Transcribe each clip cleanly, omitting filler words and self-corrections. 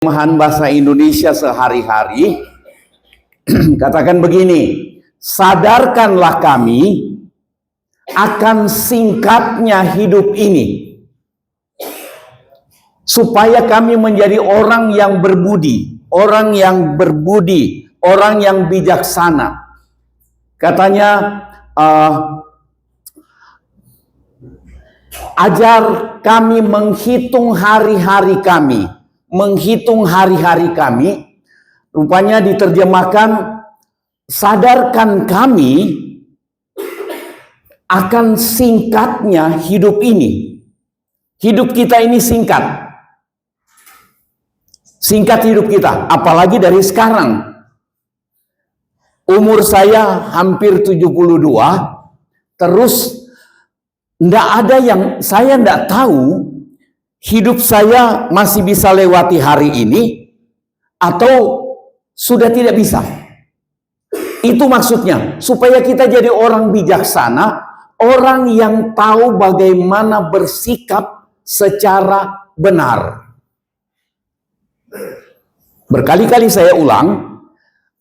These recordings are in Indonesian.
Terjemahan bahasa Indonesia sehari-hari katakan begini, sadarkanlah kami akan singkatnya hidup ini, supaya kami menjadi orang yang berbudi, orang yang bijaksana. Katanya, ajar kami menghitung hari-hari kami. Menghitung hari-hari kami, rupanya diterjemahkan, sadarkan kami akan singkatnya hidup ini. Hidup kita ini singkat. Singkat hidup kita, apalagi dari sekarang. Umur saya hampir 72, terus saya enggak tahu hidup saya masih bisa lewati hari ini atau sudah tidak bisa. Itu maksudnya, supaya kita jadi orang bijaksana, orang yang tahu bagaimana bersikap secara benar. Berkali-kali saya ulang,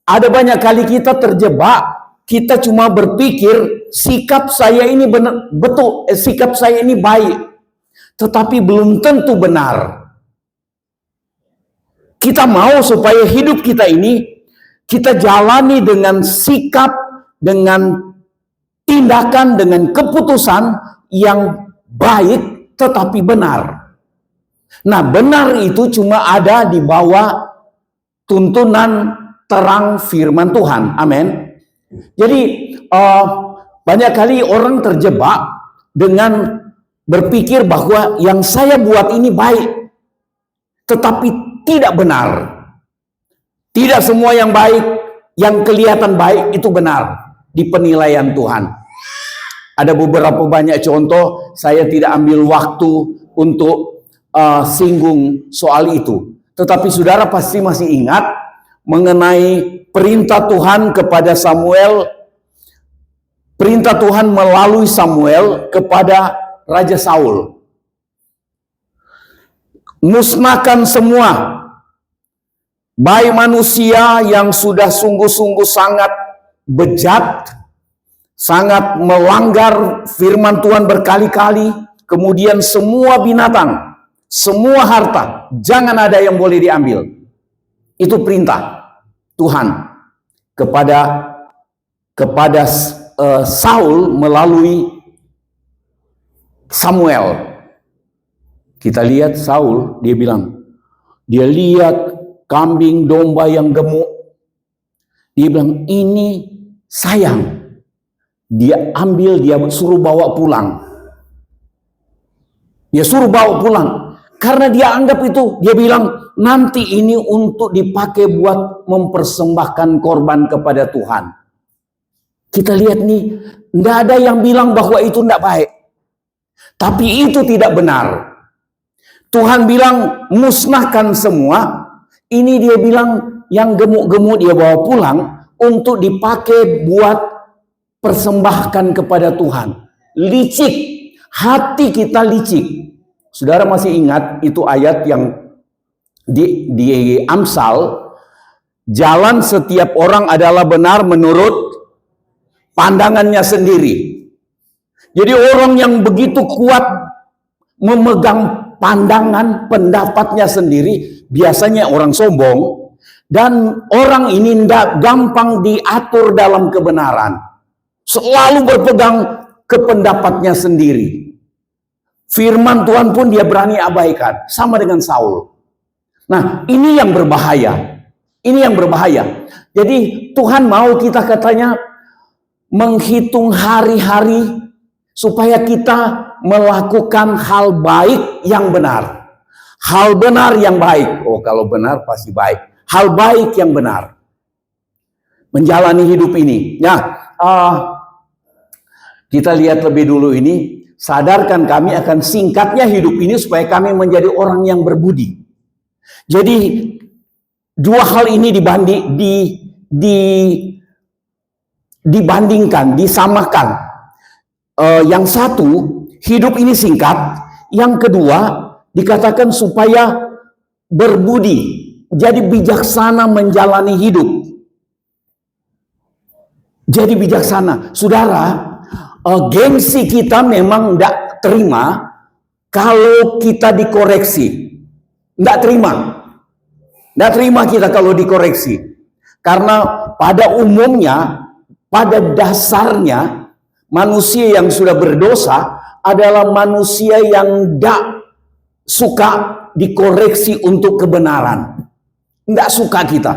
ada banyak kali kita terjebak, kita cuma berpikir sikap saya ini benar, betul, sikap saya ini baik. Tetapi belum tentu benar. Kita mau supaya hidup kita ini kita jalani dengan sikap, dengan tindakan, dengan keputusan yang baik tetapi benar. Nah, benar itu cuma ada di bawah tuntunan terang firman Tuhan. Amin. Jadi banyak kali orang terjebak dengan berpikir bahwa yang saya buat ini baik, tetapi tidak benar. Tidak semua yang baik, yang kelihatan baik itu benar di penilaian Tuhan. Ada beberapa banyak contoh, saya tidak ambil waktu untuk singgung soal itu. Tetapi saudara pasti masih ingat mengenai perintah Tuhan kepada Samuel, perintah Tuhan melalui Samuel kepada Raja Saul. Musnahkan semua, baik manusia yang sudah sungguh-sungguh sangat bejat, sangat melanggar firman Tuhan berkali-kali, kemudian semua binatang, semua harta, jangan ada yang boleh diambil. Itu perintah Tuhan kepada Saul melalui Samuel. Kita lihat Saul, dia bilang, dia lihat kambing domba yang gemuk, dia bilang ini sayang, dia ambil, dia suruh bawa pulang, karena dia anggap itu, dia bilang nanti ini untuk dipakai buat mempersembahkan korban kepada Tuhan. Kita lihat nih, tidak ada yang bilang bahwa itu tidak baik. Tapi itu tidak benar. Tuhan bilang musnahkan semua. Ini dia bilang yang gemuk-gemuk dia bawa pulang untuk dipakai buat persembahkan kepada Tuhan. Licik, hati kita licik. Saudara masih ingat itu ayat yang di Amsal, jalan setiap orang adalah benar menurut pandangannya sendiri. Jadi orang yang begitu kuat memegang pandangan pendapatnya sendiri, biasanya orang sombong, dan orang ini tidak gampang diatur dalam kebenaran. Selalu berpegang ke pendapatnya sendiri. Firman Tuhan pun dia berani abaikan, sama dengan Saul. Nah, ini yang berbahaya. Ini yang berbahaya. Jadi Tuhan mau kita katanya menghitung hari-hari supaya kita melakukan hal baik yang benar. Hal benar yang baik. Oh, kalau benar pasti baik. Hal baik yang benar. Menjalani hidup ini. Ya, kita lihat lebih dulu ini. Sadarkan kami akan singkatnya hidup ini supaya kami menjadi orang yang berbudi. Jadi, dua hal ini dibandingkan, disamakan. Yang satu, hidup ini singkat. Yang kedua, dikatakan supaya berbudi. jadi bijaksana menjalani hidup. Jadi bijaksana. Saudara, gengsi kita memang tidak terima kalau kita dikoreksi. Tidak terima. Tidak terima kita kalau dikoreksi. Karena pada umumnya, pada dasarnya, manusia yang sudah berdosa adalah manusia yang tidak suka dikoreksi untuk kebenaran. Tidak suka kita.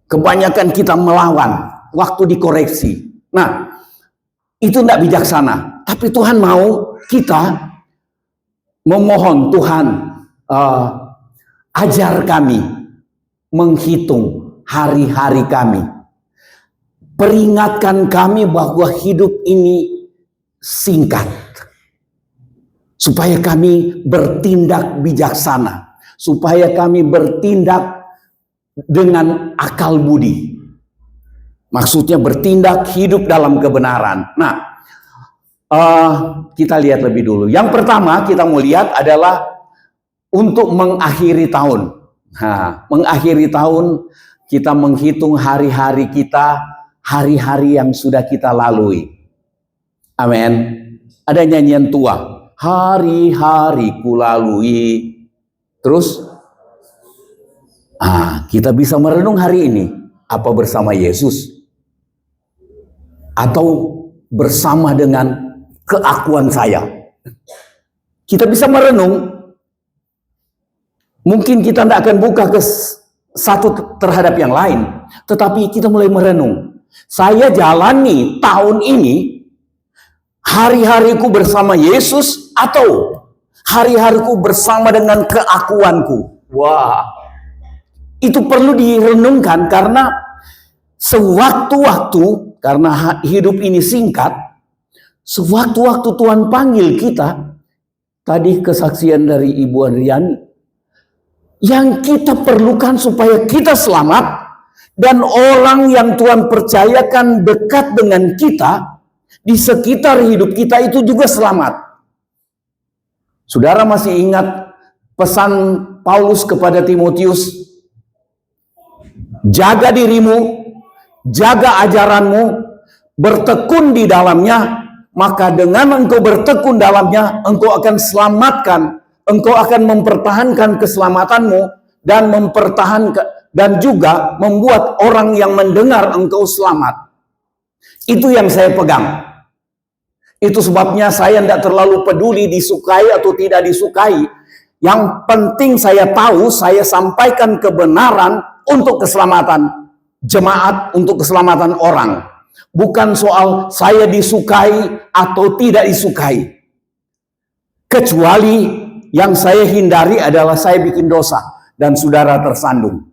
Kebanyakan kita melawan waktu dikoreksi. Nah, itu tidak bijaksana. Tapi Tuhan mau kita memohon, Tuhan, ajar kami menghitung hari-hari kami. Peringatkan kami bahwa hidup ini singkat. Supaya kami bertindak bijaksana. Supaya kami bertindak dengan akal budi. Maksudnya bertindak hidup dalam kebenaran. Nah, kita lihat lebih dulu. Yang pertama kita mau lihat adalah untuk mengakhiri tahun. Nah, mengakhiri tahun kita menghitung hari-hari kita, hari-hari yang sudah kita lalui. Amin. Ada nyanyian tua. Hari-hari ku lalui. Terus, kita bisa merenung hari ini. Apa bersama Yesus? Atau bersama dengan keakuan saya? Kita bisa merenung. Mungkin kita tidak akan buka ke satu terhadap yang lain. Tetapi kita mulai merenung. Saya jalani tahun ini hari-hariku bersama Yesus atau hari-hariku bersama dengan keakuanku. Wah, itu perlu direnungkan karena sewaktu-waktu, karena hidup ini singkat, sewaktu-waktu Tuhan panggil kita, tadi kesaksian dari Ibu Adriani, yang kita perlukan supaya kita selamat, dan orang yang Tuhan percayakan dekat dengan kita, di sekitar hidup kita itu juga selamat. Saudara masih ingat pesan Paulus kepada Timotius? Jaga dirimu, jaga ajaranmu, bertekun di dalamnya, maka dengan engkau bertekun dalamnya, engkau akan selamatkan, engkau akan mempertahankan keselamatanmu dan dan juga membuat orang yang mendengar engkau selamat. Itu yang saya pegang. Itu sebabnya saya tidak terlalu peduli disukai atau tidak disukai. Yang penting saya tahu, saya sampaikan kebenaran untuk keselamatan jemaat, untuk keselamatan orang. Bukan soal saya disukai atau tidak disukai. Kecuali yang saya hindari adalah saya bikin dosa dan saudara tersandung.